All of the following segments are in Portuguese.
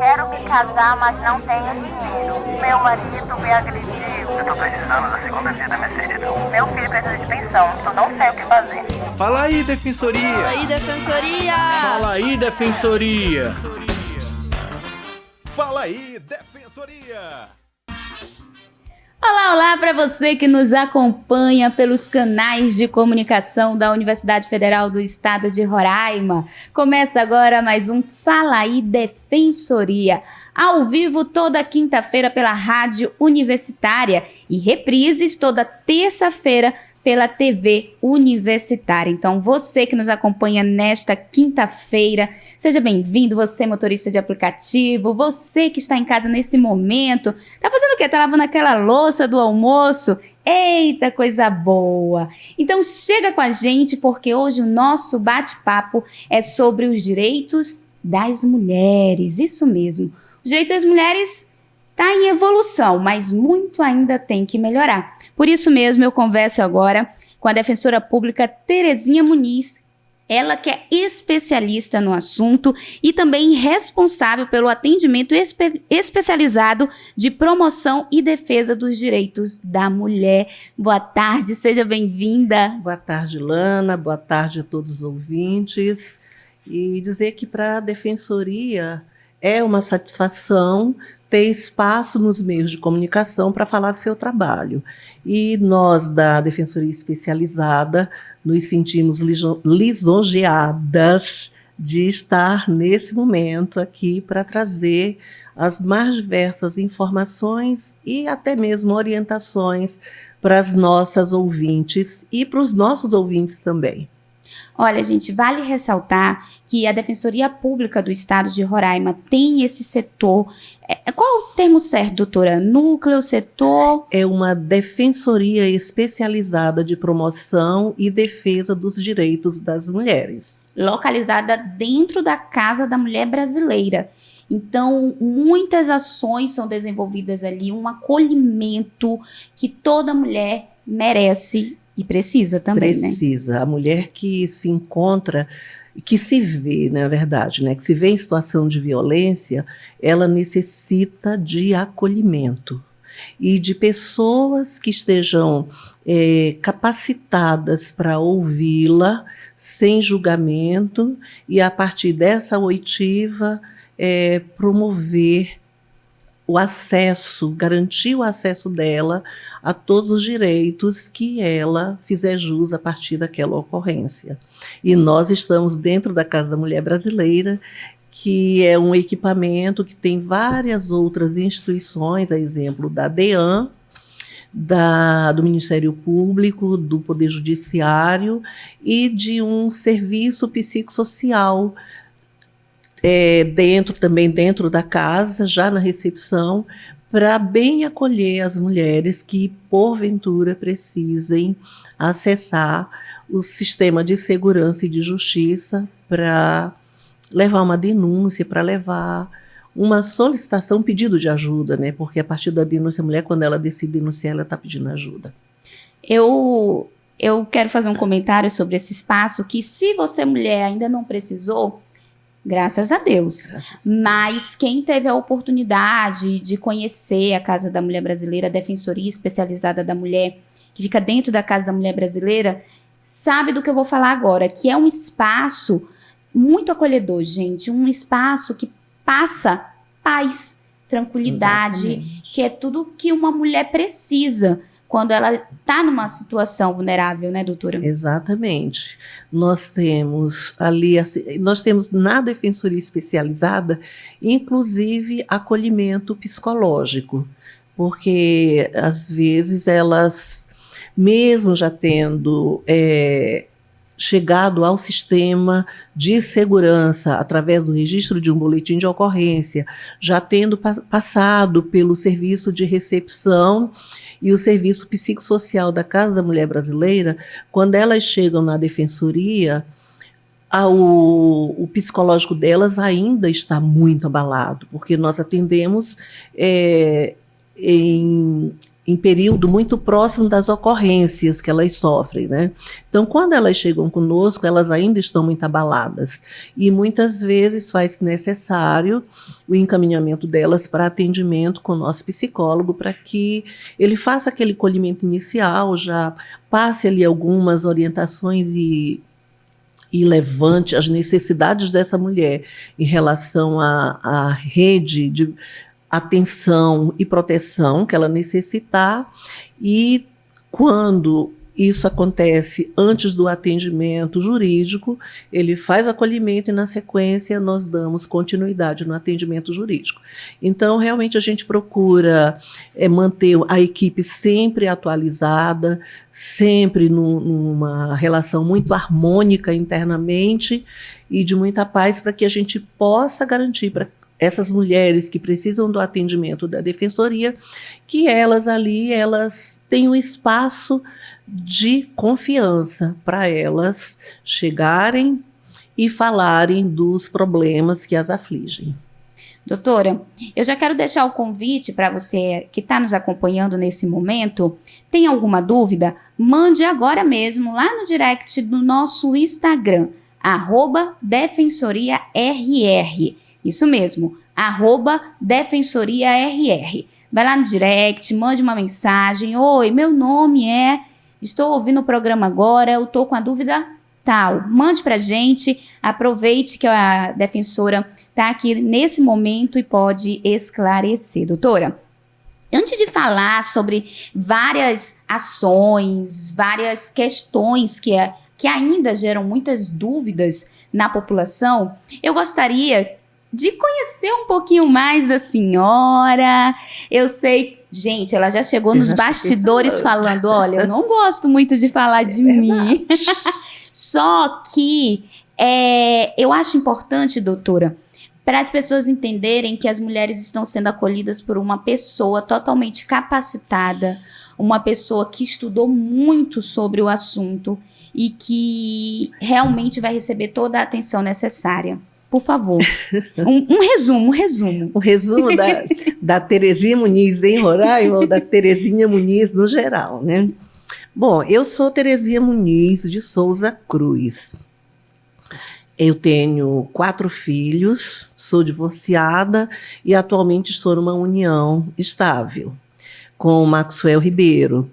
Quero me casar, mas não tenho dinheiro. Meu marido me agrediu. Eu tô precisando da segunda via da Mercedes. Meu filho precisa de pensão. Eu não sei o que fazer. Fala aí, Defensoria! Fala aí, Defensoria! Fala aí, Defensoria! Fala aí, Defensoria! Olá, olá para você que nos acompanha pelos canais de comunicação da Universidade Federal do Estado de Roraima. Começa agora mais um Fala aí, Defensoria, ao vivo toda quinta-feira pela Rádio Universitária e reprises toda terça-feira pela TV Universitária. Então, você que nos acompanha nesta quinta-feira, seja bem-vindo, você motorista de aplicativo, você que está em casa nesse momento, tá fazendo o quê? Tá lavando aquela louça do almoço? Eita, coisa boa! Então, chega com a gente, porque hoje o nosso bate-papo é sobre os direitos das mulheres, isso mesmo. Os direitos das mulheres tá em evolução, mas muito ainda tem que melhorar. Por isso mesmo, eu converso agora com a defensora pública Terezinha Muniz, ela que é especialista no assunto e também responsável pelo atendimento especializado de promoção e defesa dos direitos da mulher. Boa tarde, seja bem-vinda. Boa tarde, Lana, boa tarde a todos os ouvintes. E dizer que para a Defensoria é uma satisfação ter espaço nos meios de comunicação para falar do seu trabalho. E nós, da Defensoria Especializada, nos sentimos lisonjeadas de estar nesse momento aqui para trazer as mais diversas informações e até mesmo orientações para as nossas ouvintes e para os nossos ouvintes também. Olha, gente, vale ressaltar que a Defensoria Pública do Estado de Roraima tem esse setor. Qual é o termo certo, doutora? Núcleo, setor? É uma defensoria especializada de promoção e defesa dos direitos das mulheres. Localizada dentro da Casa da Mulher Brasileira. Então, muitas ações são desenvolvidas ali, um acolhimento que toda mulher merece e precisa também, Precisa. A mulher que se encontra, que se vê, na verdade, né, que se vê em situação de violência, ela necessita de acolhimento e de pessoas que estejam capacitadas para ouvi-la sem julgamento e, a partir dessa oitiva, promover o acesso, garantir o acesso dela a todos os direitos que ela fizer jus a partir daquela ocorrência. E nós estamos dentro da Casa da Mulher Brasileira, que é um equipamento que tem várias outras instituições, a exemplo da DEAN, do Ministério Público, do Poder Judiciário e de um serviço psicossocial, dentro da casa, já na recepção, para bem acolher as mulheres que, porventura, precisem acessar o sistema de segurança e de justiça para levar uma denúncia, para levar uma solicitação, um pedido de ajuda, né? Porque a partir da denúncia, a mulher, quando ela decide denunciar, ela está pedindo ajuda. Eu quero fazer um comentário sobre esse espaço, que se você, mulher, ainda não precisou, graças a Deus. Mas quem teve a oportunidade de conhecer a Casa da Mulher Brasileira, a Defensoria Especializada da Mulher, que fica dentro da Casa da Mulher Brasileira, sabe do que eu vou falar agora, que é um espaço muito acolhedor, gente, um espaço que passa paz, tranquilidade, Exatamente. que é tudo que uma mulher precisa quando ela está numa situação vulnerável, né, doutora? Exatamente. Nós temos na Defensoria Especializada, inclusive, acolhimento psicológico, porque, às vezes, elas, mesmo já tendo chegado ao sistema de segurança através do registro de um boletim de ocorrência, já tendo passado pelo serviço de recepção e o serviço psicossocial da Casa da Mulher Brasileira, quando elas chegam na defensoria, o psicológico delas ainda está muito abalado, porque nós atendemos em em período muito próximo das ocorrências que elas sofrem, né? Então, quando elas chegam conosco, elas ainda estão muito abaladas e muitas vezes faz necessário o encaminhamento delas para atendimento com o nosso psicólogo, para que ele faça aquele colhimento inicial, já passe ali algumas orientações e levante as necessidades dessa mulher em relação à rede de atenção e proteção que ela necessitar, e quando isso acontece antes do atendimento jurídico, ele faz acolhimento e, na sequência, nós damos continuidade no atendimento jurídico. Então, realmente, a gente procura manter a equipe sempre atualizada, sempre numa relação muito harmônica internamente e de muita paz, para que a gente possa garantir para essas mulheres que precisam do atendimento da defensoria, que elas tenham espaço de confiança para elas chegarem e falarem dos problemas que as afligem. Doutora, eu já quero deixar o convite para você que está nos acompanhando nesse momento. Tem alguma dúvida? Mande agora mesmo lá no direct do nosso Instagram, @defensoriarr. Isso mesmo, @defensoriarr. Vai lá no direct, mande uma mensagem. Oi, meu nome estou ouvindo o programa agora, eu estou com a dúvida tal. Mande pra gente, aproveite que a defensora está aqui nesse momento e pode esclarecer. Doutora, antes de falar sobre várias ações, várias questões que ainda geram muitas dúvidas na população, eu gostaria de conhecer um pouquinho mais da senhora. Eu sei, gente, ela já chegou nos bastidores falando, olha, eu não gosto muito de falar de mim. Só que eu acho importante, doutora, para as pessoas entenderem que as mulheres estão sendo acolhidas por uma pessoa totalmente capacitada, uma pessoa que estudou muito sobre o assunto e que realmente vai receber toda a atenção necessária. Por favor, um resumo. Um resumo da Terezinha Muniz em Roraima ou da Terezinha Muniz no geral, né? Bom, eu sou Terezinha Muniz de Souza Cruz. Eu tenho 4 filhos, sou divorciada e atualmente estou numa união estável com o Maxwell Ribeiro.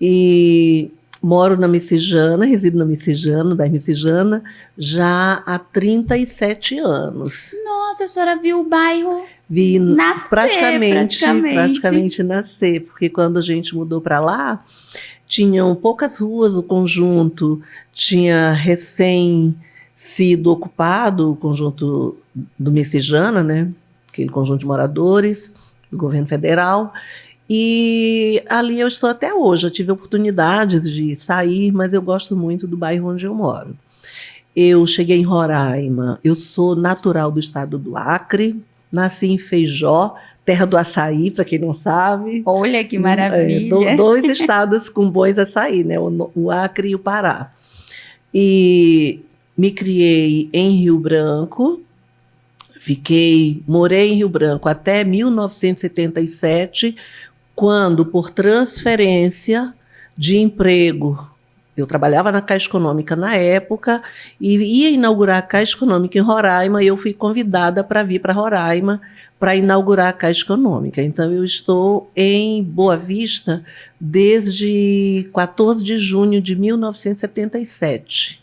E moro na Messejana, resido na Messejana, da Messejana, já há 37 anos. Nossa, a senhora viu o bairro Vi nascer, praticamente nascer, porque quando a gente mudou para lá, tinham poucas ruas, o conjunto tinha recém sido ocupado, o conjunto do Messejana, né? Aquele conjunto de moradores do governo federal. E ali eu estou até hoje. Eu tive oportunidades de sair, mas eu gosto muito do bairro onde eu moro. Eu cheguei em Roraima, eu sou natural do estado do Acre, nasci em Feijó, terra do açaí, para quem não sabe. Olha que maravilha! 2 estados com bons açaí, né? O Acre e o Pará. E me criei em Rio Branco, morei em Rio Branco até 1977, quando, por transferência de emprego, eu trabalhava na Caixa Econômica na época e ia inaugurar a Caixa Econômica em Roraima, e eu fui convidada para vir para Roraima para inaugurar a Caixa Econômica. Então, eu estou em Boa Vista desde 14 de junho de 1977.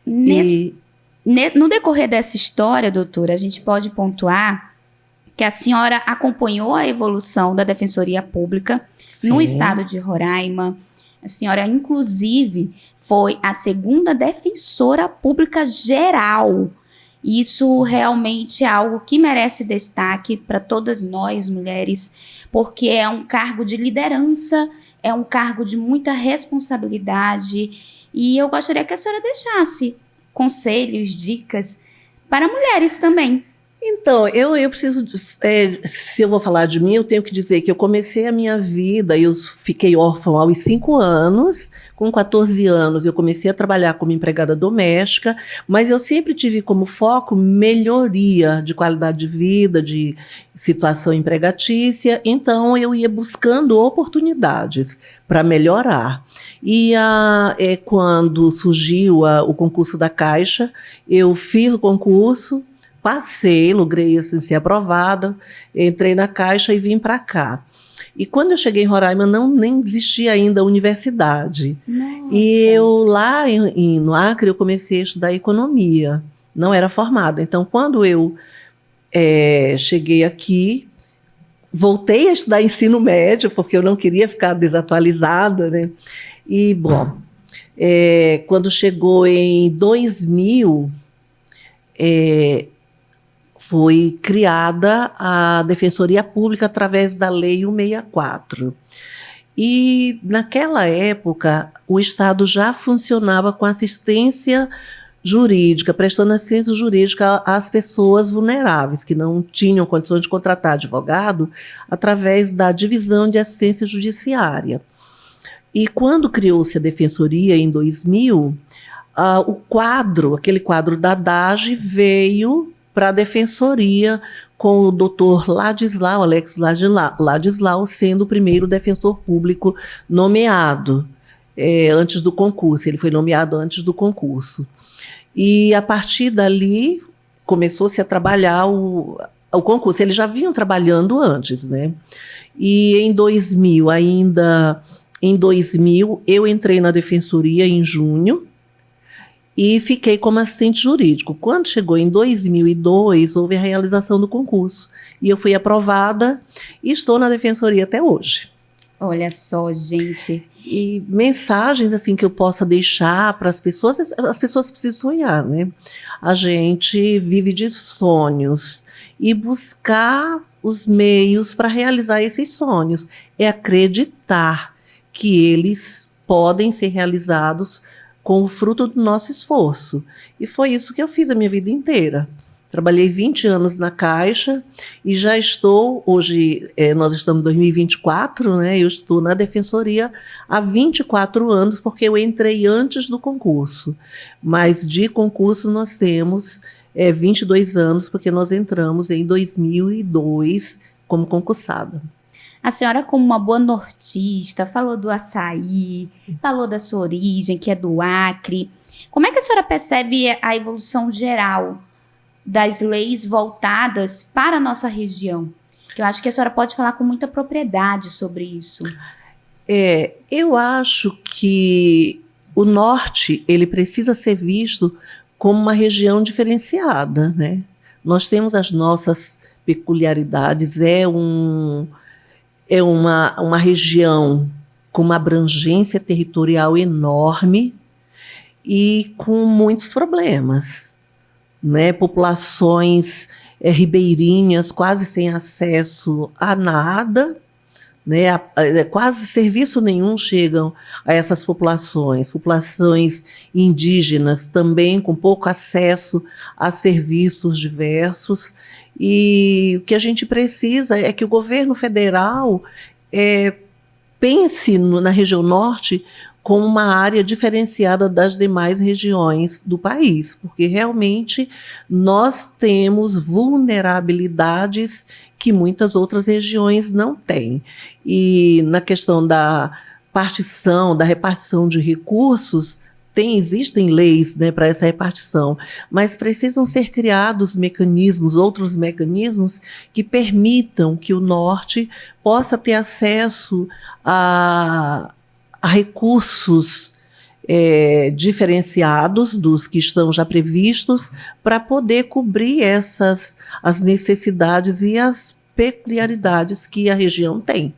No decorrer dessa história, doutora, a gente pode pontuar que a senhora acompanhou a evolução da Defensoria Pública no estado de Roraima. A senhora, inclusive, foi a 2ª defensora pública geral. Isso realmente é algo que merece destaque para todas nós, mulheres, porque é um cargo de liderança, é um cargo de muita responsabilidade. E eu gostaria que a senhora deixasse conselhos, dicas para mulheres também. Então, eu preciso, se eu vou falar de mim, eu tenho que dizer que eu comecei a minha vida, eu fiquei órfã aos 5 anos, com 14 anos eu comecei a trabalhar como empregada doméstica, mas eu sempre tive como foco melhoria de qualidade de vida, de situação empregatícia, então eu ia buscando oportunidades para melhorar. E quando surgiu o concurso da Caixa, eu fiz o concurso, passei, logrei assim, ser aprovada, entrei na Caixa e vim para cá. E quando eu cheguei em Roraima, nem existia ainda a universidade. Nossa. E eu lá no Acre, eu comecei a estudar economia, não era formada. Então, quando eu cheguei aqui, voltei a estudar ensino médio, porque eu não queria ficar desatualizada, né? E, bom, quando chegou em 2000, foi criada a Defensoria Pública através da Lei 164. E, naquela época, o Estado já funcionava com assistência jurídica, prestando assistência jurídica às pessoas vulneráveis, que não tinham condições de contratar advogado, através da Divisão de Assistência Judiciária. E quando criou-se a Defensoria, em 2000, aquele quadro da DAGE veio para a Defensoria com o doutor Ladislau, Alex Ladislau, sendo o primeiro defensor público nomeado antes do concurso. Ele foi nomeado antes do concurso. E, a partir dali, começou-se a trabalhar o concurso. Eles já vinham trabalhando antes, né? E em 2000, eu entrei na Defensoria em junho e fiquei como assistente jurídico. Quando chegou em 2002, houve a realização do concurso. E eu fui aprovada e estou na Defensoria até hoje. Olha só, gente. E mensagens assim que eu possa deixar para as pessoas precisam sonhar, né? A gente vive de sonhos e buscar os meios para realizar esses sonhos. É acreditar que eles podem ser realizados com o fruto do nosso esforço. E foi isso que eu fiz a minha vida inteira. Trabalhei 20 anos na Caixa e já estou, hoje nós estamos em 2024, né? Eu estou na Defensoria há 24 anos, porque eu entrei antes do concurso. Mas de concurso nós temos 22 anos, porque nós entramos em 2002 como concursada. A senhora, como uma boa nortista, falou do açaí, falou da sua origem, que é do Acre. Como é que a senhora percebe a evolução geral das leis voltadas para a nossa região? Eu acho que a senhora pode falar com muita propriedade sobre isso. Eu acho que o norte ele precisa ser visto como uma região diferenciada, né? Nós temos as nossas peculiaridades, é uma região com uma abrangência territorial enorme e com muitos problemas, né? Populações ribeirinhas quase sem acesso a nada, né? Quase serviço nenhum chegam a essas populações indígenas também com pouco acesso a serviços diversos. E o que a gente precisa é que o governo federal pense na região norte como uma área diferenciada das demais regiões do país, porque realmente nós temos vulnerabilidades que muitas outras regiões não têm. E na questão da repartição de recursos, existem leis, né, para essa repartição, mas precisam ser criados outros mecanismos que permitam que o norte possa ter acesso a recursos diferenciados dos que estão já previstos para poder cobrir as necessidades e as peculiaridades que a região tem.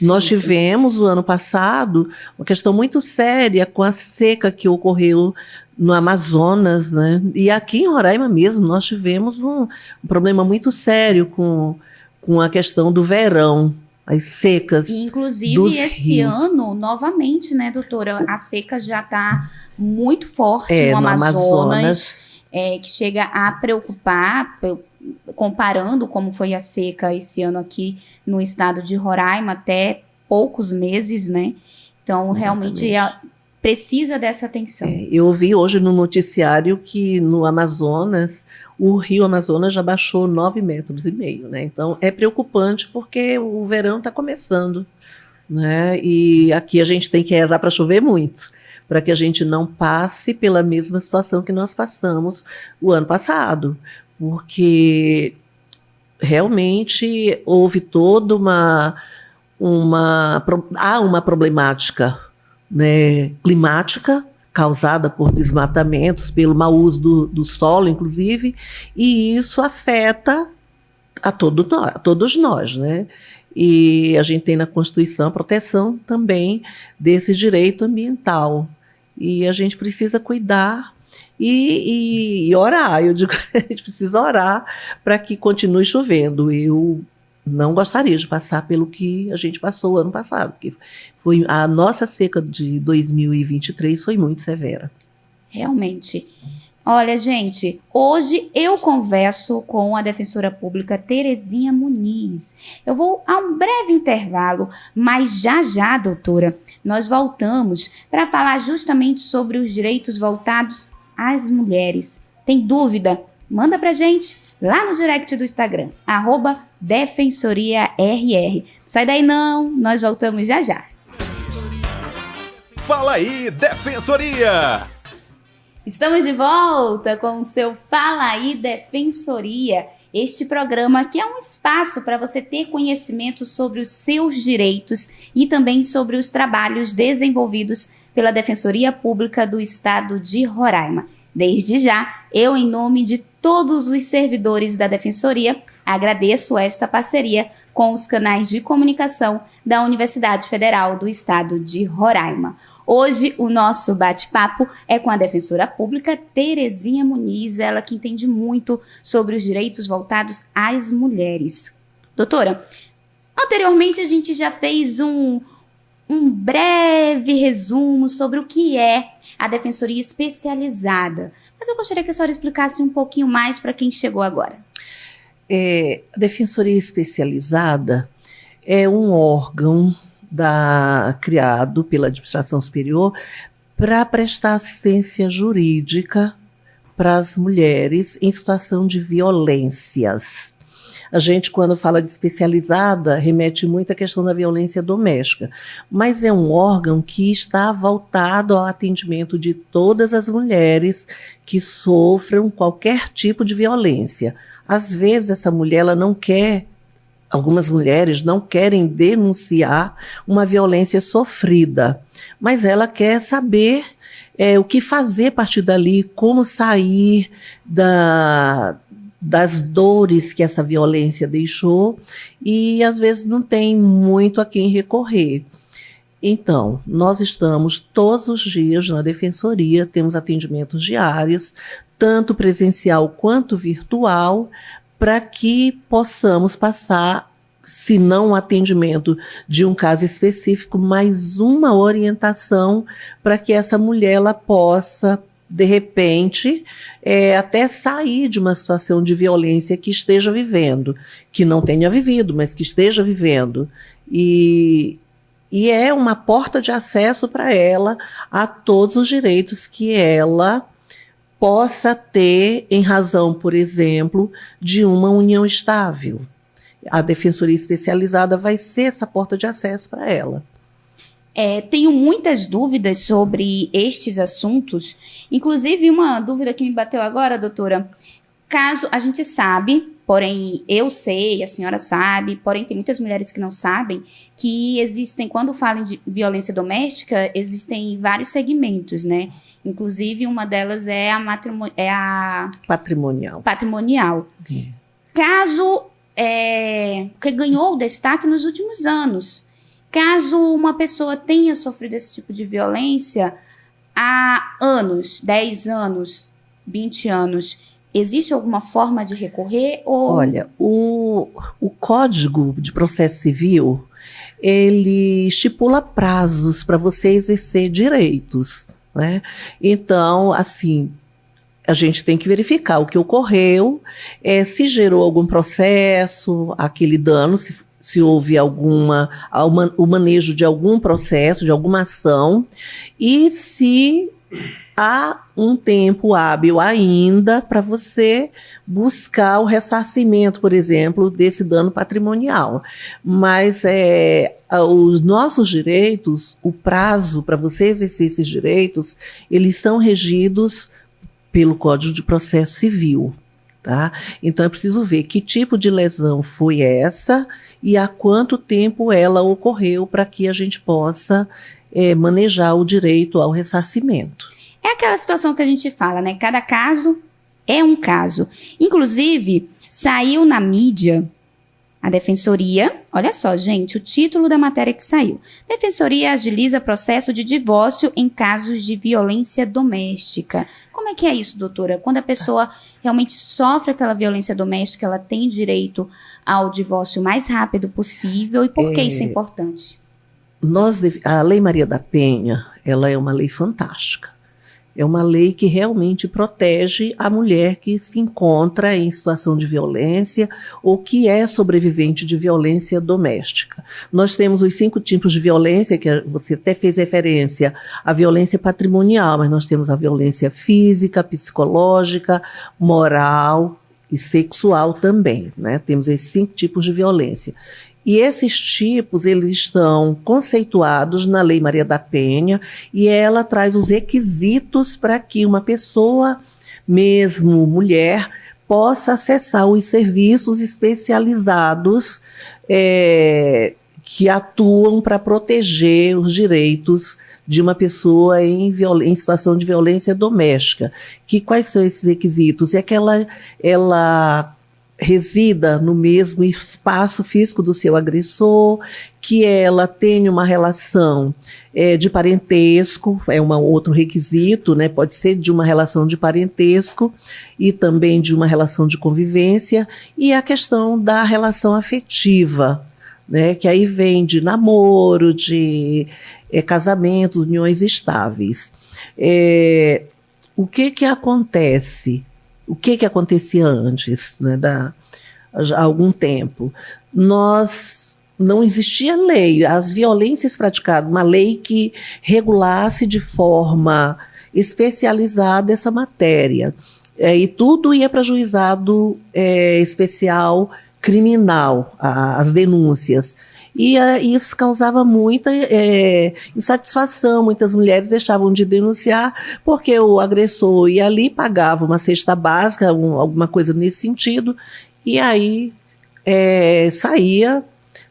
Nós tivemos, o ano passado, uma questão muito séria com a seca que ocorreu no Amazonas, né? E aqui em Roraima mesmo, nós tivemos um problema muito sério com a questão do verão, as secas. Inclusive, esse ano, novamente, né, doutora, a seca já está muito forte no Amazonas. Que chega a preocupar comparando como foi a seca esse ano aqui no estado de Roraima, até poucos meses, né? Então, realmente precisa dessa atenção. Eu ouvi hoje no noticiário que no Amazonas, o rio Amazonas já baixou 9,5 metros, né? Então, é preocupante porque o verão está começando, né? E aqui a gente tem que rezar para chover muito, para que a gente não passe pela mesma situação que nós passamos o ano passado, porque realmente houve toda uma problemática, né, climática causada por desmatamentos, pelo mau uso do solo, inclusive, e isso afeta a todos nós, né? E a gente tem na Constituição a proteção também desse direito ambiental. E a gente precisa cuidar e orar. Eu digo, a gente precisa orar para que continue chovendo. Eu não gostaria de passar pelo que a gente passou o ano passado, porque a nossa seca de 2023 foi muito severa. Realmente. Olha, gente, hoje eu converso com a defensora pública Terezinha Muniz. Eu vou a um breve intervalo, mas já, doutora, nós voltamos para falar justamente sobre os direitos voltados às mulheres. Tem dúvida? Manda pra gente lá no direct do Instagram, @DefensoriaRR. Sai daí não, nós voltamos já. Fala aí, Defensoria! Estamos de volta com o seu Fala aí Defensoria, este programa que é um espaço para você ter conhecimento sobre os seus direitos e também sobre os trabalhos desenvolvidos pela Defensoria Pública do Estado de Roraima. Desde já, eu, em nome de todos os servidores da Defensoria, agradeço esta parceria com os canais de comunicação da Universidade Federal do Estado de Roraima. Hoje, o nosso bate-papo é com a defensora pública Terezinha Muniz, ela que entende muito sobre os direitos voltados às mulheres. Doutora, anteriormente a gente já fez um breve resumo sobre o que é a defensoria especializada, mas eu gostaria que a senhora explicasse um pouquinho mais para quem chegou agora. A defensoria especializada é um órgão criado pela administração superior para prestar assistência jurídica para as mulheres em situação de violências. A gente, quando fala de especializada, remete muito à questão da violência doméstica, mas é um órgão que está voltado ao atendimento de todas as mulheres que sofram qualquer tipo de violência. Às vezes, essa mulher ela não quer. Algumas mulheres não querem denunciar uma violência sofrida, mas ela quer saber o que fazer a partir dali, como sair das dores que essa violência deixou, e às vezes não tem muito a quem recorrer. Então, nós estamos todos os dias na defensoria, temos atendimentos diários, tanto presencial quanto virtual, para que possamos passar, se não um atendimento de um caso específico, mais uma orientação para que essa mulher ela possa, de repente, até sair de uma situação de violência que esteja vivendo, que não tenha vivido, mas que esteja vivendo. E é uma porta de acesso para ela a todos os direitos que ela possa ter em razão, por exemplo, de uma união estável. A defensoria especializada vai ser essa porta de acesso para ela. Tenho muitas dúvidas sobre estes assuntos, inclusive uma dúvida que me bateu agora, doutora. Caso a gente sabe, porém eu sei, a senhora sabe, porém tem muitas mulheres que não sabem, que existem, quando falam de violência doméstica, existem vários segmentos, né? Inclusive, uma delas é a patrimonial. Caso que ganhou destaque nos últimos anos, caso uma pessoa tenha sofrido esse tipo de violência há anos, 10 anos, 20 anos, existe alguma forma de recorrer? Olha, o Código de Processo Civil, ele estipula prazos para você exercer direitos, né? Então, assim, a gente tem que verificar o que ocorreu, se gerou algum processo, aquele dano, se houve o manejo de algum processo, de alguma ação, e se há um tempo hábil ainda para você buscar o ressarcimento, por exemplo, desse dano patrimonial. Mas os nossos direitos, o prazo para você exercer esses direitos, eles são regidos pelo Código de Processo Civil. Tá? Então é preciso ver que tipo de lesão foi essa e há quanto tempo ela ocorreu para que a gente possa manejar o direito ao ressarcimento. É aquela situação que a gente fala, né? Cada caso é um caso. Inclusive, saiu na mídia a Defensoria, olha só, gente, o título da matéria que saiu. Defensoria agiliza processo de divórcio em casos de violência doméstica. Como é que é isso, doutora? Quando a pessoa realmente sofre aquela violência doméstica, ela tem direito ao divórcio o mais rápido possível, e por que isso é importante? A Lei Maria da Penha, ela é uma lei fantástica. É uma lei que realmente protege a mulher que se encontra em situação de violência ou que é sobrevivente de violência doméstica. Nós temos os 5 tipos de violência, que você até fez referência à violência patrimonial, mas nós temos a violência física, psicológica, moral e sexual também, né? Temos esses 5 tipos de violência. E esses tipos, eles estão conceituados na Lei Maria da Penha, e ela traz os requisitos para que uma pessoa, mesmo mulher, possa acessar os serviços especializados que atuam para proteger os direitos de uma pessoa em situação de violência doméstica. Quais são esses requisitos? É que ela resida no mesmo espaço físico do seu agressor, que ela tenha uma relação de parentesco, é outro requisito, né? Pode ser de uma relação de parentesco e também de uma relação de convivência, e a questão da relação afetiva, né? Que aí vem de namoro, de casamentos, uniões estáveis. O que acontece? O que acontecia antes, né, há algum tempo? Não existia lei, as violências praticadas, uma lei que regulasse de forma especializada essa matéria. E tudo ia para juizado especial criminal, as denúncias. E isso causava muita insatisfação, muitas mulheres deixavam de denunciar porque o agressor ia ali, pagava uma cesta básica, alguma coisa nesse sentido, e aí saía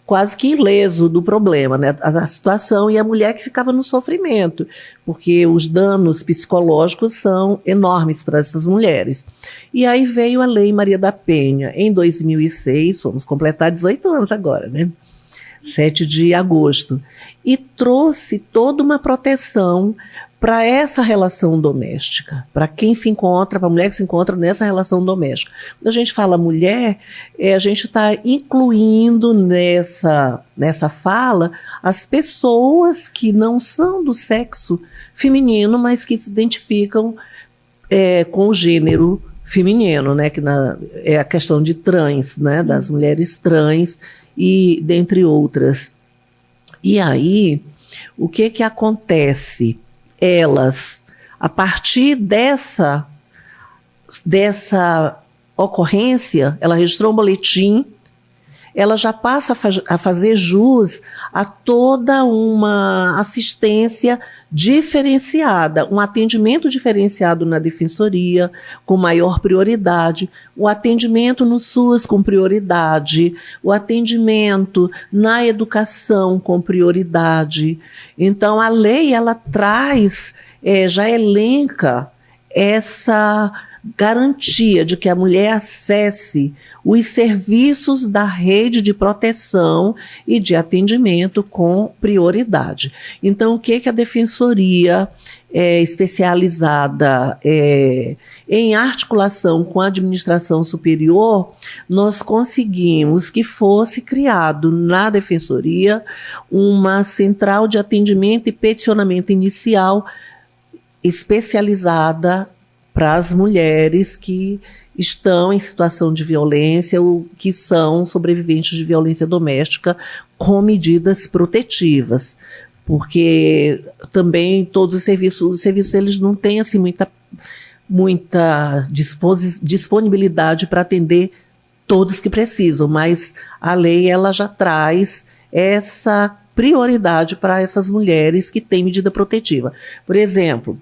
quase que ileso do problema, né, a situação, e a mulher que ficava no sofrimento, porque os danos psicológicos são enormes para essas mulheres. E aí veio a Lei Maria da Penha, em 2006, vamos completar 18 anos agora, né? 7 de agosto, e trouxe toda uma proteção para essa relação doméstica, para quem se encontra, para a mulher que se encontra nessa relação doméstica. Quando a gente fala mulher, a gente está incluindo nessa fala as pessoas que não são do sexo feminino, mas que se identificam com o gênero feminino, né, que é a questão de trans, né, das mulheres trans, e dentre outras. E aí, o que acontece? Elas, a partir dessa ocorrência, ela registrou um boletim, ela já passa a fazer jus a toda uma assistência diferenciada, um atendimento diferenciado na defensoria, com maior prioridade, o atendimento no SUS com prioridade, o atendimento na educação com prioridade. Então, a lei, ela traz, já elenca essa garantia de que a mulher acesse os serviços da rede de proteção e de atendimento com prioridade. Então, o que a Defensoria especializada em articulação com a administração superior, nós conseguimos que fosse criado na Defensoria uma central de atendimento e peticionamento inicial especializada para as mulheres que estão em situação de violência ou que são sobreviventes de violência doméstica com medidas protetivas. Porque também todos os serviços eles não têm assim, muita disponibilidade para atender todos que precisam, mas a lei ela já traz essa prioridade para essas mulheres que têm medida protetiva. Por exemplo,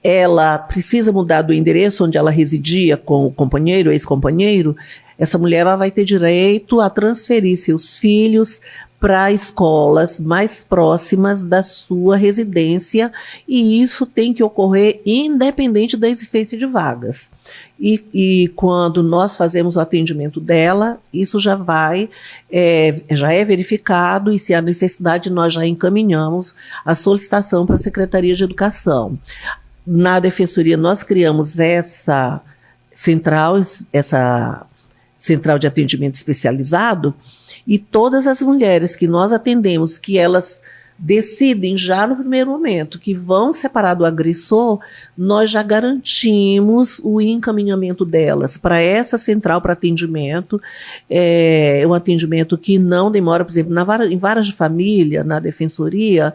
ela precisa mudar do endereço onde ela residia com o companheiro, ex-companheiro, essa mulher ela vai ter direito a transferir seus filhos para escolas mais próximas da sua residência, e isso tem que ocorrer independente da existência de vagas. E quando nós fazemos o atendimento dela, isso já é verificado, e se há necessidade nós já encaminhamos a solicitação para a Secretaria de Educação. Na Defensoria nós criamos essa central de atendimento especializado, e todas as mulheres que nós atendemos, que elas decidem já no primeiro momento que vão separar do agressor, nós já garantimos o encaminhamento delas para essa central para atendimento. É um atendimento que não demora, por exemplo, em varas de família, na Defensoria,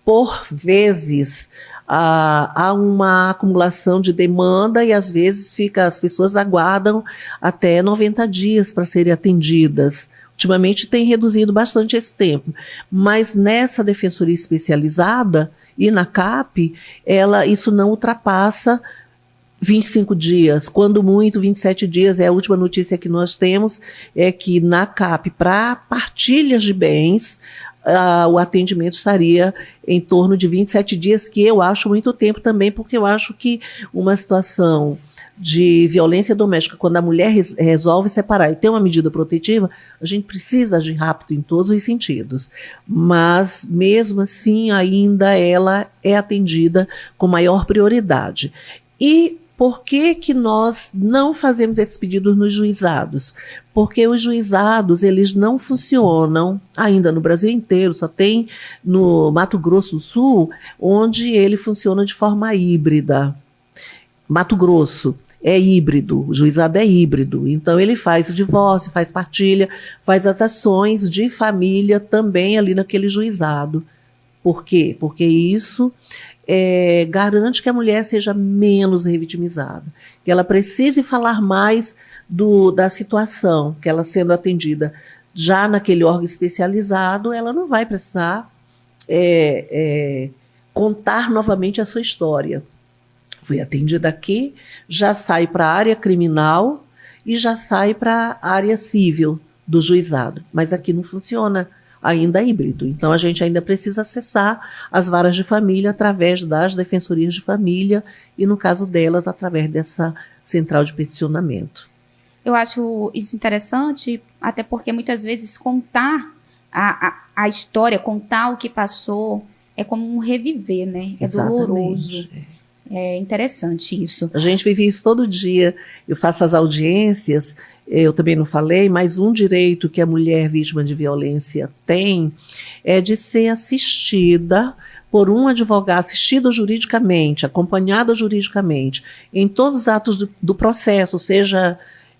por vezes há uma acumulação de demanda e às vezes as pessoas aguardam até 90 dias para serem atendidas. Ultimamente tem reduzido bastante esse tempo, mas nessa defensoria especializada e na CAP, isso não ultrapassa 25 dias, quando muito 27 dias. É a última notícia que nós temos, é que na CAP, para partilhas de bens, o atendimento estaria em torno de 27 dias, que eu acho muito tempo também, porque eu acho que uma situação de violência doméstica, quando a mulher resolve separar e tem uma medida protetiva, a gente precisa agir rápido em todos os sentidos. Mas, mesmo assim, ainda ela é atendida com maior prioridade. E por que nós não fazemos esses pedidos nos juizados? Porque os juizados, eles não funcionam ainda no Brasil inteiro, só tem no Mato Grosso do Sul, onde ele funciona de forma híbrida. Mato Grosso é híbrido, o juizado é híbrido, então ele faz o divórcio, faz partilha, faz as ações de família também ali naquele juizado. Por quê? Porque isso garante que a mulher seja menos revitimizada, que ela precise falar mais da situação, que ela sendo atendida já naquele órgão especializado, ela não vai precisar contar novamente a sua história. Fui atendida aqui, já sai para a área criminal e já sai para a área civil do juizado. Mas aqui não funciona ainda híbrido. Então a gente ainda precisa acessar as varas de família através das defensorias de família e, no caso delas, através dessa central de peticionamento. Eu acho isso interessante, até porque muitas vezes contar a história, contar o que passou, é como um reviver, né? É Exatamente. Doloroso. É interessante isso. A gente vive isso todo dia. Eu faço as audiências, eu também não falei, mas um direito que a mulher vítima de violência tem é de ser assistida por um advogado, assistida juridicamente, acompanhada juridicamente, em todos os atos do processo, seja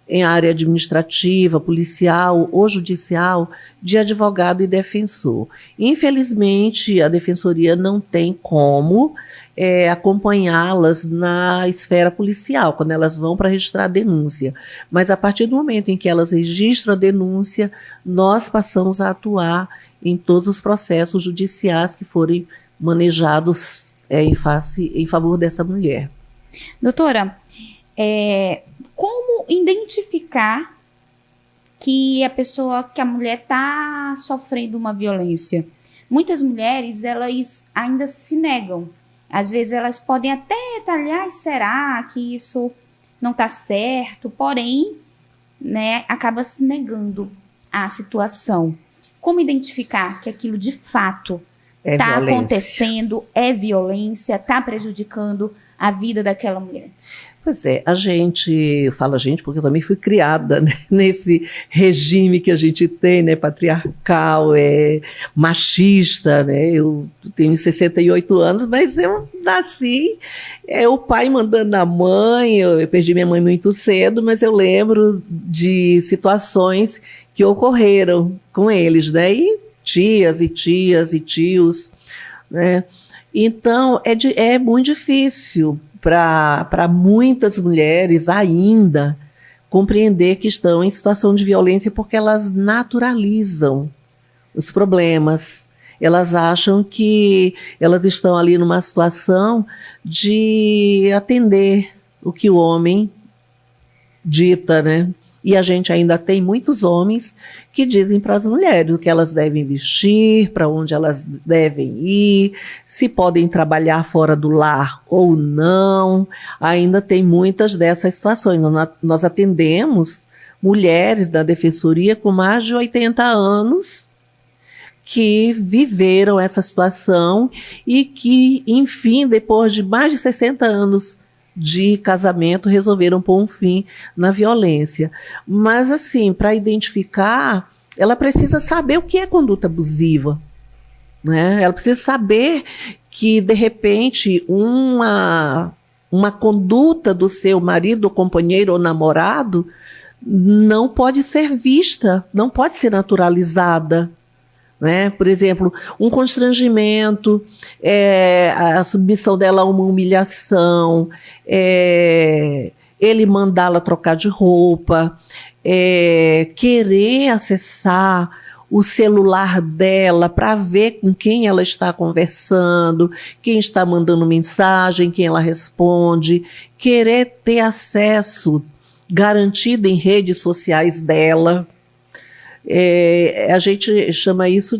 em área administrativa, policial ou judicial, de advogado e defensor. Infelizmente, a defensoria não tem como acompanhá-las na esfera policial, quando elas vão para registrar a denúncia. Mas a partir do momento em que elas registram a denúncia, nós passamos a atuar em todos os processos judiciais que forem manejados em favor dessa mulher. Doutora, como identificar que a mulher está sofrendo uma violência? Muitas mulheres, elas ainda se negam. Às vezes elas podem até detalhar, será que isso não está certo? Porém, né, acaba se negando à situação. Como identificar que aquilo de fato está acontecendo, é violência, está prejudicando a vida daquela mulher? Pois é, eu falo a gente porque eu também fui criada, né, nesse regime que a gente tem, né, patriarcal, machista, né, eu tenho 68 anos, mas eu nasci, o pai mandando na mãe, eu perdi minha mãe muito cedo, mas eu lembro de situações que ocorreram com eles, né, e tias e tios, né, então é muito difícil para muitas mulheres ainda compreender que estão em situação de violência porque elas naturalizam os problemas. Elas acham que elas estão ali numa situação de atender o que o homem dita, né? E a gente ainda tem muitos homens que dizem para as mulheres o que elas devem vestir, para onde elas devem ir, se podem trabalhar fora do lar ou não. Ainda tem muitas dessas situações. Nós atendemos mulheres da defensoria com mais de 80 anos que viveram essa situação e que, enfim, depois de mais de 60 anos de casamento, resolveram pôr um fim na violência. Mas, assim, para identificar, ela precisa saber o que é conduta abusiva, né? Ela precisa saber que, de repente, uma conduta do seu marido, companheiro ou namorado não pode ser vista, não pode ser naturalizada. Né? Por exemplo, um constrangimento, a submissão dela a uma humilhação, ele mandá-la trocar de roupa, querer acessar o celular dela para ver com quem ela está conversando, quem está mandando mensagem, quem ela responde, querer ter acesso garantido em redes sociais dela. A gente chama isso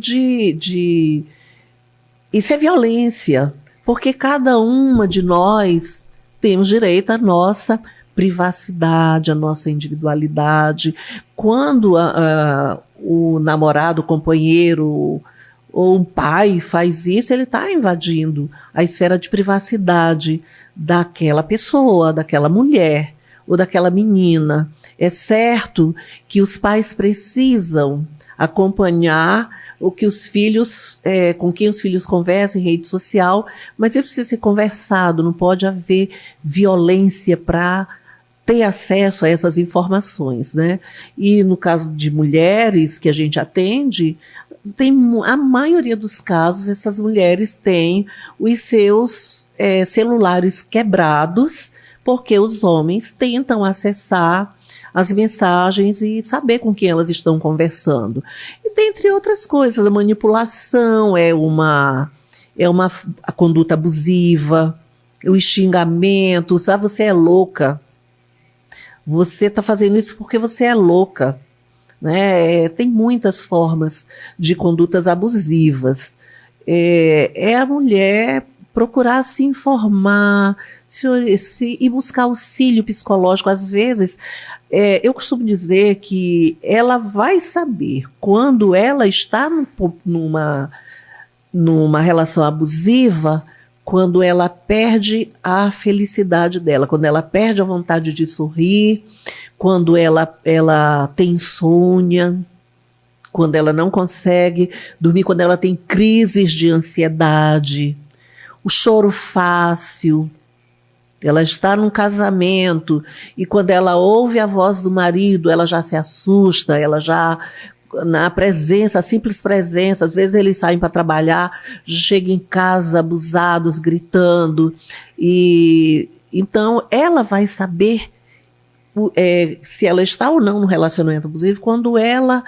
isso é violência, porque cada uma de nós temos direito à nossa privacidade, à nossa individualidade. Quando o namorado, o companheiro ou um pai faz isso, ele está invadindo a esfera de privacidade daquela pessoa, daquela mulher ou daquela menina. É certo que os pais precisam acompanhar o que os filhos, com quem os filhos conversam em rede social, mas isso precisa ser conversado, não pode haver violência para ter acesso a essas informações, né? E no caso de mulheres que a gente atende, a maioria dos casos, essas mulheres têm os seus celulares quebrados, porque os homens tentam acessar as mensagens e saber com quem elas estão conversando. E dentre outras coisas, a manipulação a conduta abusiva, o xingamento, você é louca, você está fazendo isso porque você é louca. Né? Tem muitas formas de condutas abusivas. A mulher procurar se informar e buscar auxílio psicológico. Às vezes, eu costumo dizer que ela vai saber quando ela está numa relação abusiva, quando ela perde a felicidade dela, quando ela perde a vontade de sorrir, quando ela tem insônia, quando ela não consegue dormir, quando ela tem crises de ansiedade, o choro fácil. Ela está num casamento e quando ela ouve a voz do marido, ela já se assusta, ela já, na presença, a simples presença, às vezes eles saem para trabalhar, chegam em casa abusados, gritando, e então ela vai saber se ela está ou não no relacionamento abusivo quando ela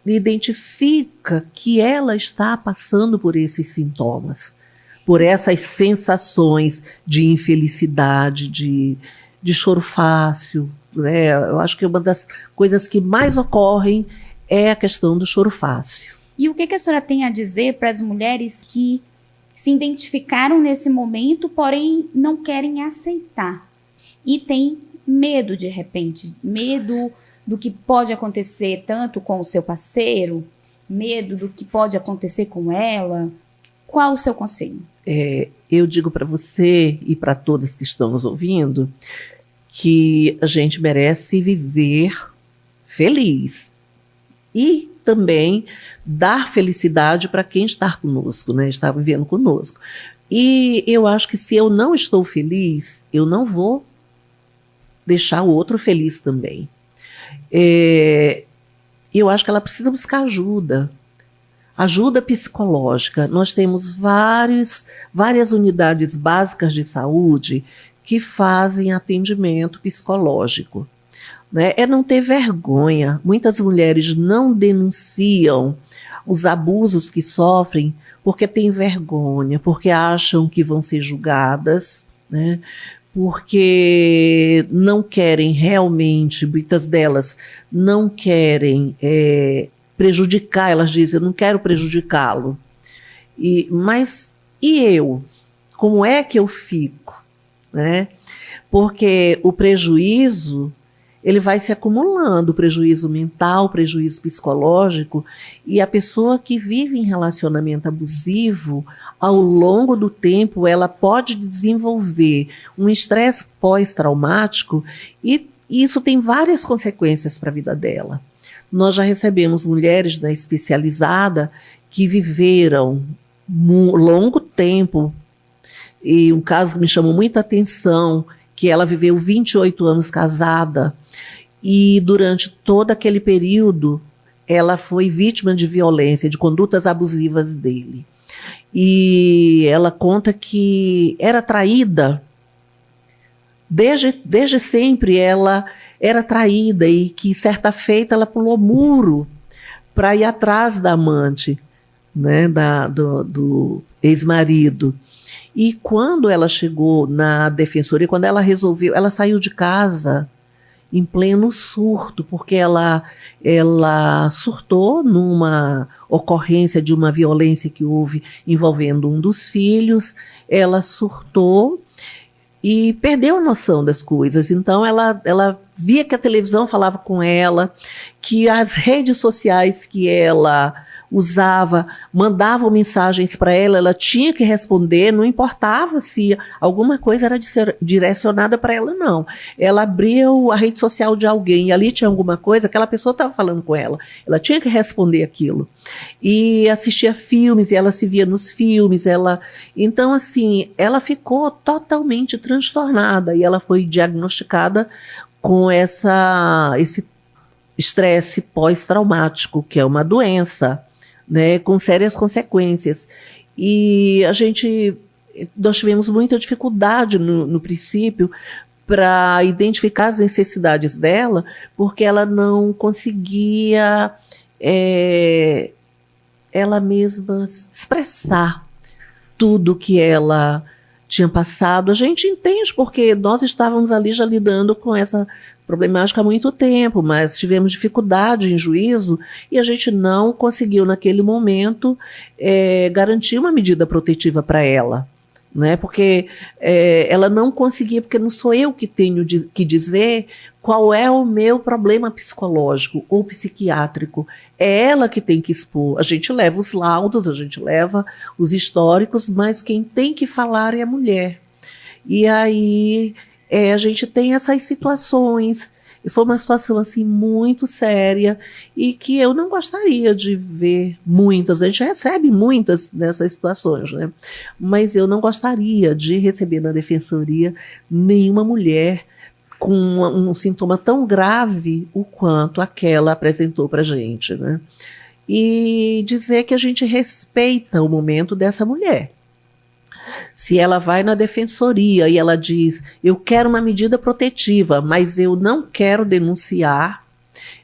identifica que ela está passando por esses sintomas, por essas sensações de infelicidade, de choro fácil. Né? Eu acho que uma das coisas que mais ocorrem é a questão do choro fácil. E o que a senhora tem a dizer para as mulheres que se identificaram nesse momento, porém não querem aceitar? E têm medo, de repente, medo do que pode acontecer tanto com o seu parceiro, medo do que pode acontecer com ela. qual o seu conselho? Eu digo para você e para todas que estão nos ouvindo que a gente merece viver feliz e também dar felicidade para quem está conosco, né? Está vivendo conosco. E eu acho que se eu não estou feliz, eu não vou deixar o outro feliz também. Eu acho que ela precisa buscar ajuda psicológica. Nós temos várias unidades básicas de saúde que fazem atendimento psicológico, né? É não ter vergonha. Muitas mulheres não denunciam os abusos que sofrem porque têm vergonha, porque acham que vão ser julgadas, né? Porque não querem realmente, muitas delas não querem prejudicar, elas dizem, eu não quero prejudicá-lo. Mas eu? Como é que eu fico? Né? Porque o prejuízo, ele vai se acumulando, prejuízo mental, prejuízo psicológico, e a pessoa que vive em relacionamento abusivo, ao longo do tempo, ela pode desenvolver um estresse pós-traumático, e isso tem várias consequências para a vida dela. Nós já recebemos mulheres da especializada que viveram longo tempo, e um caso que me chamou muita atenção, que ela viveu 28 anos casada, e durante todo aquele período ela foi vítima de violência, de condutas abusivas dele. E ela conta que era traída, desde sempre ela era traída, e que certa feita ela pulou muro para ir atrás da amante, né, do ex-marido. E quando ela chegou na defensoria, quando ela resolveu, ela saiu de casa em pleno surto, porque ela surtou numa ocorrência de uma violência que houve envolvendo um dos filhos. Ela surtou e perdeu a noção das coisas. Então ela via que a televisão falava com ela, que as redes sociais que ela usava, mandavam mensagens para ela, ela tinha que responder, não importava se alguma coisa era direcionada para ela, não. Ela abria a rede social de alguém e ali tinha alguma coisa, aquela pessoa estava falando com ela, ela tinha que responder aquilo. E assistia filmes, e ela se via nos filmes, então assim, ela ficou totalmente transtornada, e ela foi diagnosticada com esse estresse pós-traumático, que é uma doença, né, com sérias consequências. E nós tivemos muita dificuldade no princípio para identificar as necessidades dela, porque ela não conseguia ela mesma expressar tudo que ela tinha passado. A gente entende, porque nós estávamos ali já lidando com essa problemática há muito tempo, mas tivemos dificuldade em juízo e a gente não conseguiu naquele momento garantir uma medida protetiva para ela, né? Porque ela não conseguia, porque não sou eu que tenho que dizer qual é o meu problema psicológico ou psiquiátrico, é ela que tem que expor. A gente leva os laudos, a gente leva os históricos, mas quem tem que falar é a mulher. E aí a gente tem essas situações, e foi uma situação assim muito séria, e que eu não gostaria de ver muitas, a gente recebe muitas dessas situações, né? Mas eu não gostaria de receber na defensoria nenhuma mulher com um sintoma tão grave o quanto aquela apresentou para a gente, né? E dizer que a gente respeita o momento dessa mulher. Se ela vai na defensoria e ela diz, eu quero uma medida protetiva, mas eu não quero denunciar,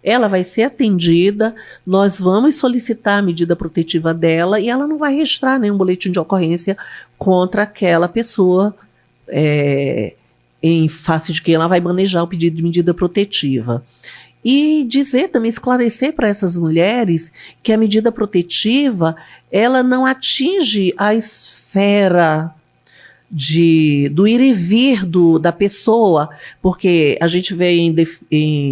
ela vai ser atendida, nós vamos solicitar a medida protetiva dela e ela não vai registrar nenhum boletim de ocorrência contra aquela pessoa, em face de que ela vai manejar o pedido de medida protetiva. E dizer também, esclarecer para essas mulheres que a medida protetiva, ela não atinge a esfera do ir e vir da pessoa, porque a gente vê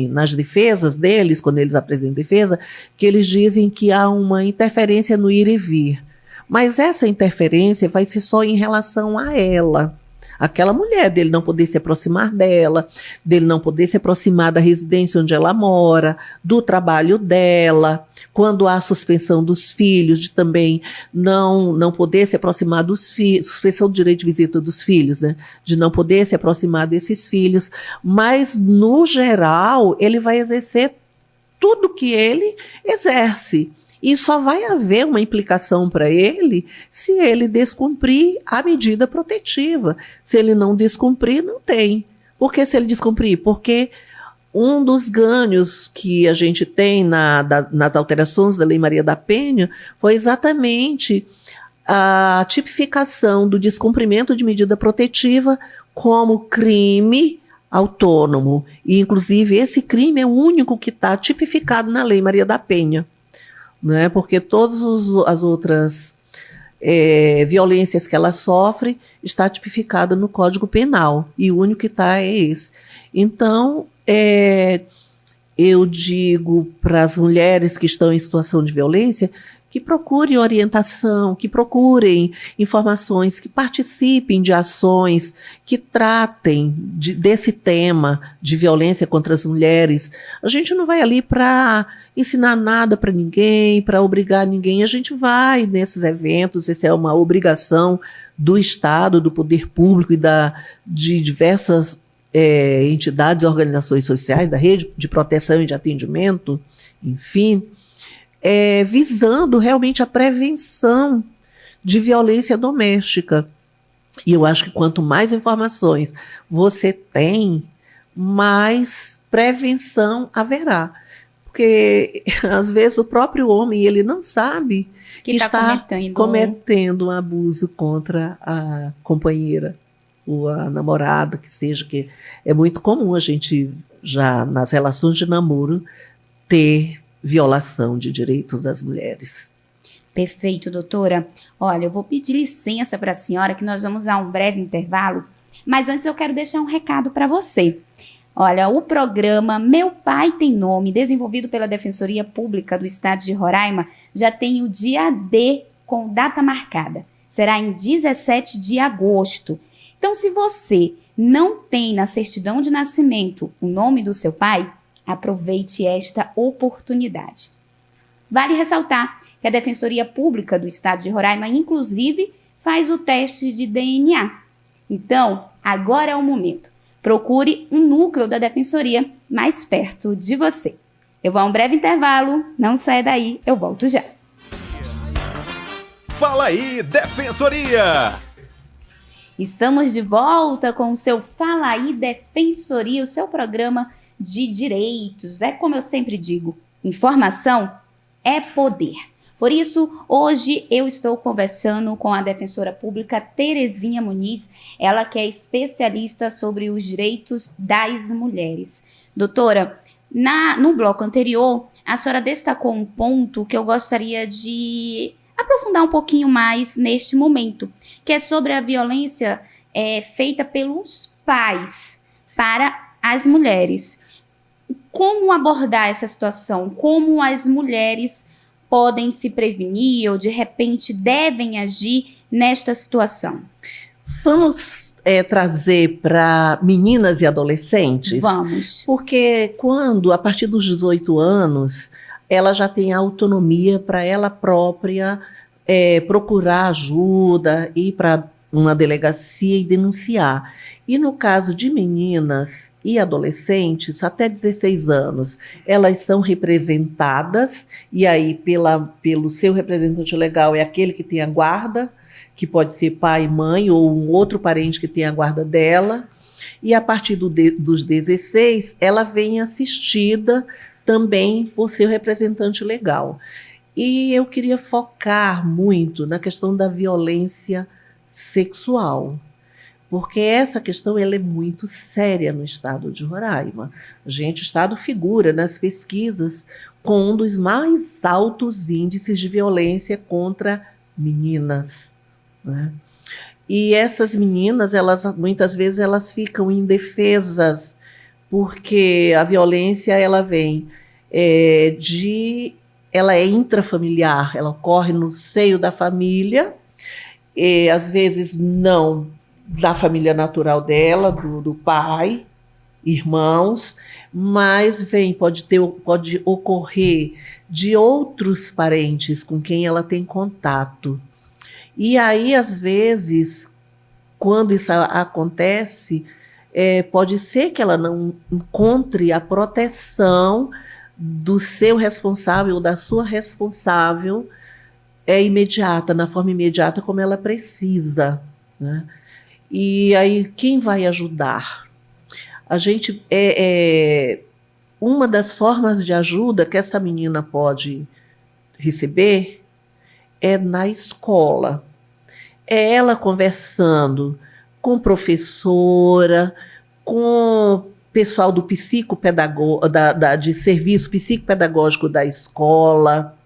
nas defesas deles, quando eles apresentam defesa, que eles dizem que há uma interferência no ir e vir. Mas essa interferência vai ser só em relação a ela. Aquela mulher, dele não poder se aproximar dela, dele não poder se aproximar da residência onde ela mora, do trabalho dela, quando há suspensão dos filhos, de também não poder se aproximar dos filhos, suspensão do direito de visita dos filhos, né? De não poder se aproximar desses filhos, mas no geral ele vai exercer tudo que ele exerce. E só vai haver uma implicação para ele se ele descumprir a medida protetiva. Se ele não descumprir, não tem. Por que se ele descumprir? Porque um dos ganhos que a gente tem nas alterações da Lei Maria da Penha foi exatamente a tipificação do descumprimento de medida protetiva como crime autônomo. E, inclusive, esse crime é o único que está tipificado na Lei Maria da Penha. Né? Porque todas as outras violências que ela sofre está tipificada no Código Penal, e o único que está é esse. Então, eu digo para as mulheres que estão em situação de violência que procurem orientação, que procurem informações, que participem de ações, que tratem desse tema de violência contra as mulheres. A gente não vai ali para ensinar nada para ninguém, para obrigar ninguém. A gente vai nesses eventos, essa é uma obrigação do Estado, do poder público e de diversas entidades e organizações sociais, da rede de proteção e de atendimento, enfim, visando realmente a prevenção de violência doméstica. E eu acho que quanto mais informações você tem, mais prevenção haverá. Porque, às vezes, o próprio homem ele não sabe que está cometendo um abuso contra a companheira ou a namorada, que seja, que é muito comum a gente, já nas relações de namoro, ter violação de direitos das mulheres. Perfeito, doutora. Olha, eu vou pedir licença para a senhora, que nós vamos a um breve intervalo, mas antes eu quero deixar um recado para você. Olha, o programa Meu Pai Tem Nome, desenvolvido pela Defensoria Pública do Estado de Roraima, já tem o dia D com data marcada. Será em 17 de agosto. Então, se você não tem na certidão de nascimento o nome do seu pai, aproveite esta oportunidade. Vale ressaltar que a Defensoria Pública do Estado de Roraima, inclusive, faz o teste de DNA. Então, agora é o momento. Procure um núcleo da Defensoria mais perto de você. Eu vou a um breve intervalo, não saia daí, eu volto já. Fala aí, Defensoria! Estamos de volta com o seu Fala aí, Defensoria, o seu programa de direitos. É como eu sempre digo, informação é poder. Por isso, hoje eu estou conversando com a defensora pública Terezinha Muniz, ela que é especialista sobre os direitos das mulheres. Doutora, no bloco anterior, a senhora destacou um ponto que eu gostaria de aprofundar um pouquinho mais neste momento, que é sobre a violência feita pelos pais para as mulheres. Como abordar essa situação? Como as mulheres podem se prevenir ou, de repente, devem agir nesta situação? Vamos trazer para meninas e adolescentes? Vamos. Porque a partir dos 18 anos, ela já tem autonomia para ela própria procurar ajuda, ir para uma delegacia e denunciar. E no caso de meninas e adolescentes, até 16 anos, elas são representadas, e aí pelo seu representante legal é aquele que tem a guarda, que pode ser pai, mãe ou um outro parente que tem a guarda dela, e a partir dos 16, ela vem assistida também por seu representante legal. E eu queria focar muito na questão da violência sexual, porque essa questão ela é muito séria no estado de Roraima. O estado figura nas pesquisas com um dos mais altos índices de violência contra meninas, né? E essas meninas, muitas vezes elas ficam indefesas, porque a violência ela vem de ela é intrafamiliar, ela ocorre no seio da família, e às vezes não da família natural dela, do pai, irmãos, mas pode ocorrer de outros parentes com quem ela tem contato. E aí, às vezes, quando isso acontece, pode ser que ela não encontre a proteção do seu responsável ou da sua responsável imediata, na forma imediata como ela precisa, né? E aí, quem vai ajudar? A gente uma das formas de ajuda que essa menina pode receber é na escola. É ela conversando com professora, com pessoal do de serviço psicopedagógico da escola,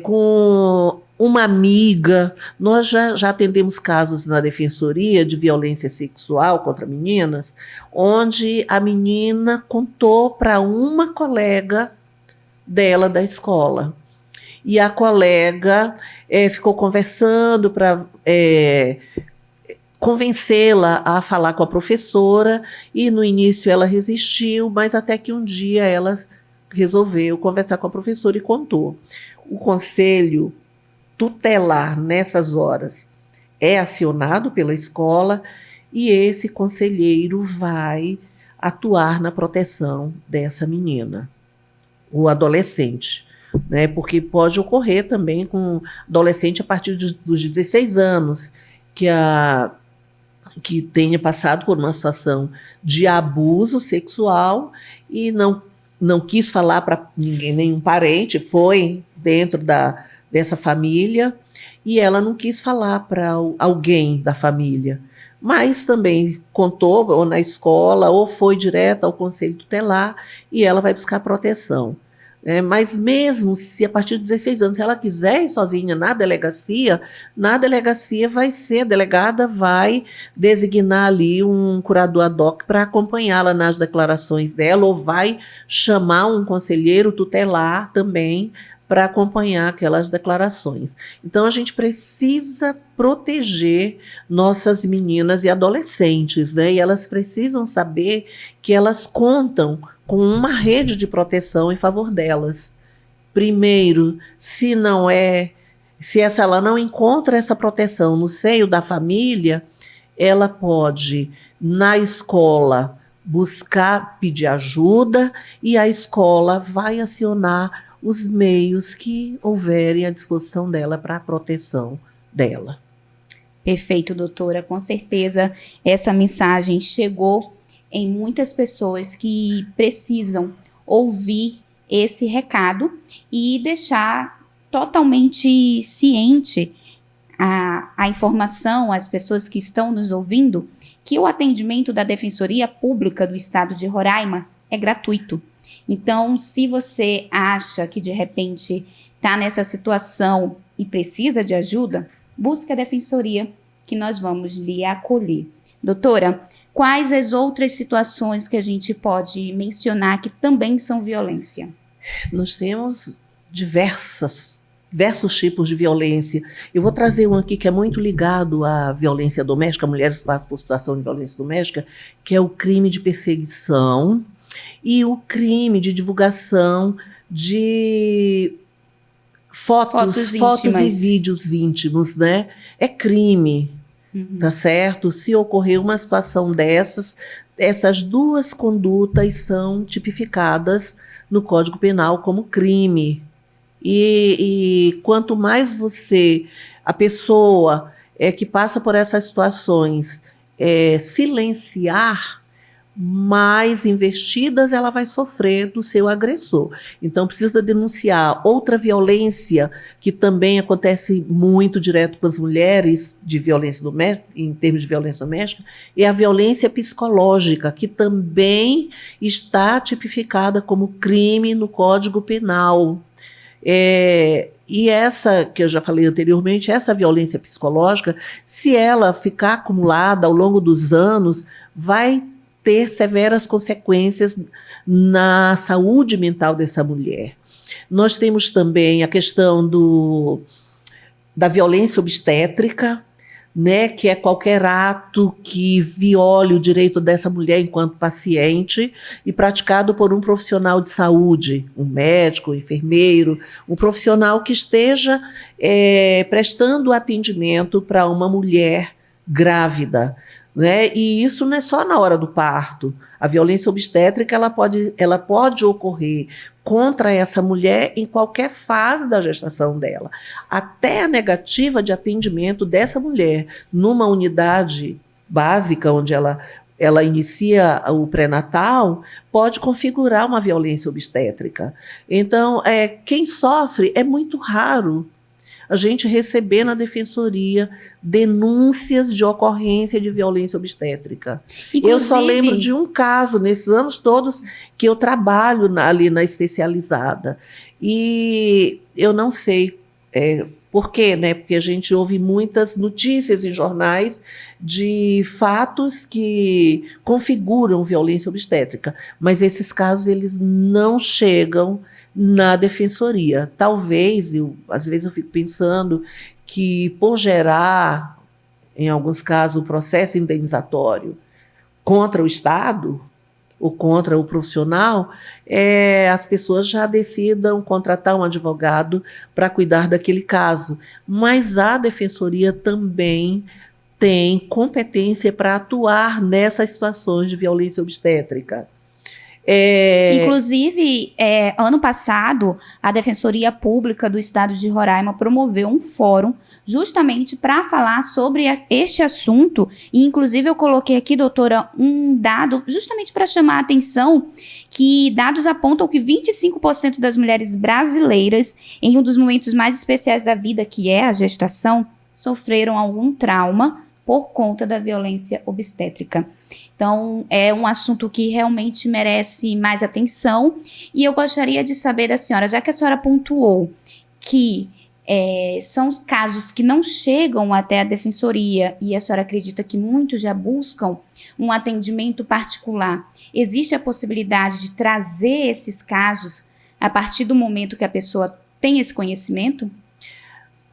com uma amiga. Nós já atendemos casos na defensoria de violência sexual contra meninas, onde a menina contou para uma colega dela da escola. E a colega ficou conversando para convencê-la a falar com a professora, e no início ela resistiu, mas até que um dia ela resolveu conversar com a professora e contou. O conselho tutelar nessas horas é acionado pela escola, e esse conselheiro vai atuar na proteção dessa menina, o adolescente, né? Porque pode ocorrer também com adolescente a partir dos 16 anos, que tenha passado por uma situação de abuso sexual e não quis falar para ninguém, nenhum parente, foi dentro dessa família, e ela não quis falar para alguém da família, mas também contou ou na escola ou foi direto ao conselho tutelar, e ela vai buscar proteção. Mas mesmo se a partir de 16 anos, se ela quiser ir sozinha na delegacia a delegada vai designar ali um curador ad hoc para acompanhá-la nas declarações dela, ou vai chamar um conselheiro tutelar também para acompanhar aquelas declarações. Então, a gente precisa proteger nossas meninas e adolescentes, né? E elas precisam saber que elas contam com uma rede de proteção em favor delas. Primeiro, se ela não encontra essa proteção no seio da família, ela pode, na escola, pedir ajuda, e a escola vai acionar os meios que houverem à disposição dela para a proteção dela. Perfeito, doutora. Com certeza essa mensagem chegou em muitas pessoas que precisam ouvir esse recado e deixar totalmente ciente a informação, as pessoas que estão nos ouvindo, que o atendimento da Defensoria Pública do Estado de Roraima é gratuito. Então, se você acha que de repente está nessa situação e precisa de ajuda, busque a Defensoria, que nós vamos lhe acolher. Doutora, quais as outras situações que a gente pode mencionar que também são violência? Nós temos diversos tipos de violência. Eu vou trazer um aqui que é muito ligado à violência doméstica, mulheres que passam por situação de violência doméstica, que é o crime de perseguição e o crime de divulgação de fotos e vídeos íntimos, né? É crime. Tá certo? Se ocorrer uma situação essas duas condutas são tipificadas no Código Penal como crime. E quanto mais a pessoa que passa por essas situações, silenciar, mais investidas ela vai sofrer do seu agressor. Então, precisa denunciar. Outra violência que também acontece muito direto com as mulheres de violência doméstica, em termos de violência doméstica, é a violência psicológica, que também está tipificada como crime no Código Penal. E essa, que eu já falei anteriormente, essa violência psicológica, se ela ficar acumulada ao longo dos anos, vai ter severas consequências na saúde mental dessa mulher. Nós temos também a questão da violência obstétrica, né, que é qualquer ato que viole o direito dessa mulher enquanto paciente e praticado por um profissional de saúde, um médico, um enfermeiro, um profissional que esteja prestando atendimento para uma mulher grávida, né? E isso não é só na hora do parto. A violência obstétrica ela pode ocorrer contra essa mulher em qualquer fase da gestação dela. Até a negativa de atendimento dessa mulher numa unidade básica, onde ela inicia o pré-natal, pode configurar uma violência obstétrica. Então, quem sofre é muito raro a gente receber na defensoria denúncias de ocorrência de violência obstétrica. Eu só lembro de um caso, nesses anos todos, que eu trabalho ali na especializada. E eu não sei por quê, né? Porque a gente ouve muitas notícias em jornais de fatos que configuram violência obstétrica, mas esses casos eles não chegam na defensoria. Talvez, às vezes eu fico pensando que por gerar, em alguns casos, o processo indenizatório contra o Estado ou contra o profissional, as pessoas já decidam contratar um advogado para cuidar daquele caso. Mas a defensoria também tem competência para atuar nessas situações de violência obstétrica. Inclusive, ano passado, a Defensoria Pública do Estado de Roraima promoveu um fórum justamente para falar sobre este assunto. E, inclusive, eu coloquei aqui, doutora, um dado justamente para chamar a atenção, que dados apontam que 25% das mulheres brasileiras, em um dos momentos mais especiais da vida, que é a gestação, sofreram algum trauma por conta da violência obstétrica. Então, é um assunto que realmente merece mais atenção. E eu gostaria de saber da senhora, já que a senhora pontuou que são casos que não chegam até a defensoria e a senhora acredita que muitos já buscam um atendimento particular, existe a possibilidade de trazer esses casos a partir do momento que a pessoa tem esse conhecimento?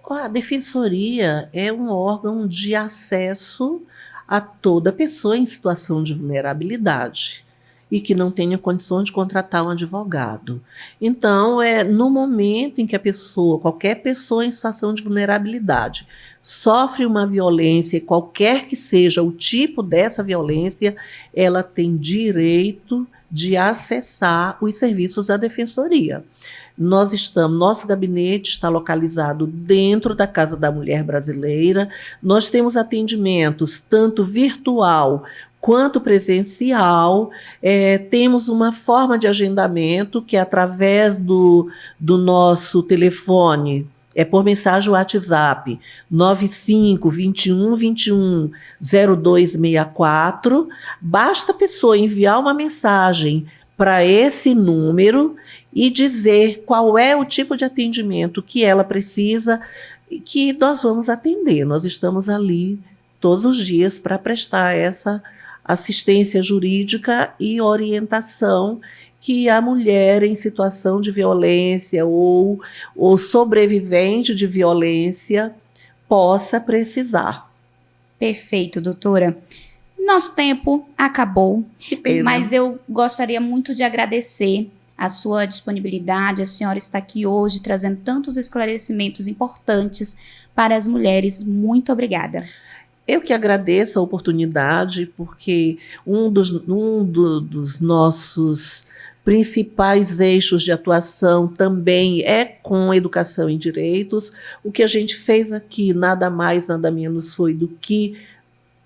A defensoria é um órgão de acesso a toda pessoa em situação de vulnerabilidade e que não tenha condições de contratar um advogado. Então, no momento em que qualquer pessoa em situação de vulnerabilidade, sofre uma violência, qualquer que seja o tipo dessa violência, ela tem direito de acessar os serviços da defensoria. Nosso gabinete está localizado dentro da Casa da Mulher Brasileira. Nós temos atendimentos tanto virtual quanto presencial. Temos uma forma de agendamento que é através do nosso telefone, por mensagem WhatsApp, 95 21 21 0264. Basta a pessoa enviar uma mensagem para esse número e dizer qual é o tipo de atendimento que ela precisa e que nós vamos atender. Nós estamos ali todos os dias para prestar essa assistência jurídica e orientação que a mulher em situação de violência ou sobrevivente de violência possa precisar. Perfeito, doutora. Nosso tempo acabou, que pena. Mas eu gostaria muito de agradecer a sua disponibilidade. A senhora está aqui hoje trazendo tantos esclarecimentos importantes para as mulheres. Muito obrigada. Eu que agradeço a oportunidade, porque um dos nossos principais eixos de atuação também é com educação em direitos. O que a gente fez aqui, nada mais, nada menos, foi do que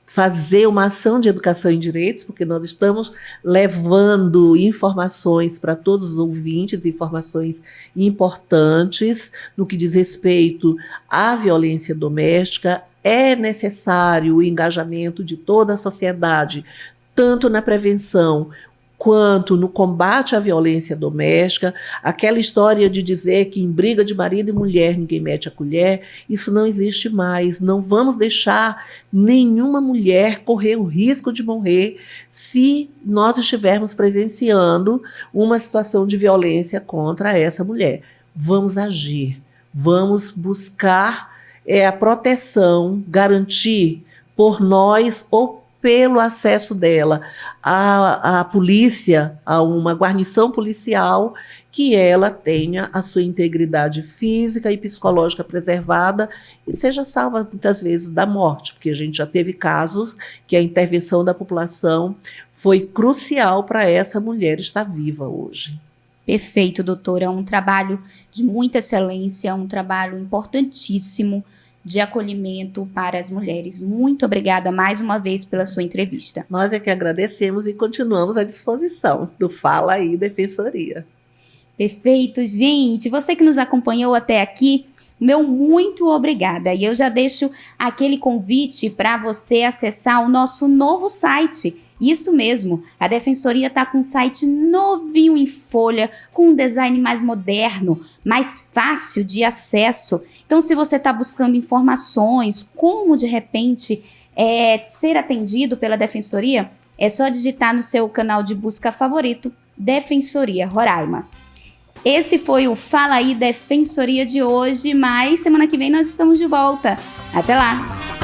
fazer uma ação de educação em direitos, porque nós estamos levando informações para todos os ouvintes, informações importantes no que diz respeito à violência doméstica. É necessário o engajamento de toda a sociedade, tanto na prevenção quanto no combate à violência doméstica, aquela história de dizer que em briga de marido e mulher ninguém mete a colher, isso não existe mais. Não vamos deixar nenhuma mulher correr o risco de morrer se nós estivermos presenciando uma situação de violência contra essa mulher. Vamos agir, vamos buscar a proteção, garantir por nós ou pelo acesso dela à polícia, a uma guarnição policial, que ela tenha a sua integridade física e psicológica preservada e seja salva, muitas vezes, da morte, porque a gente já teve casos que a intervenção da população foi crucial para essa mulher estar viva hoje. Perfeito, doutora. É um trabalho de muita excelência, um trabalho importantíssimo de acolhimento para as mulheres. Muito obrigada mais uma vez pela sua entrevista. Nós é que agradecemos e continuamos à disposição do Fala Aí Defensoria. Perfeito, gente. Você que nos acompanhou até aqui, meu muito obrigada. E eu já deixo aquele convite para você acessar o nosso novo site. Isso mesmo, a Defensoria está com um site novinho em folha, com um design mais moderno, mais fácil de acesso. Então, se você está buscando informações, como de repente ser atendido pela Defensoria, é só digitar no seu canal de busca favorito, Defensoria Roraima. Esse foi o Fala Aí Defensoria de hoje, mas semana que vem nós estamos de volta. Até lá!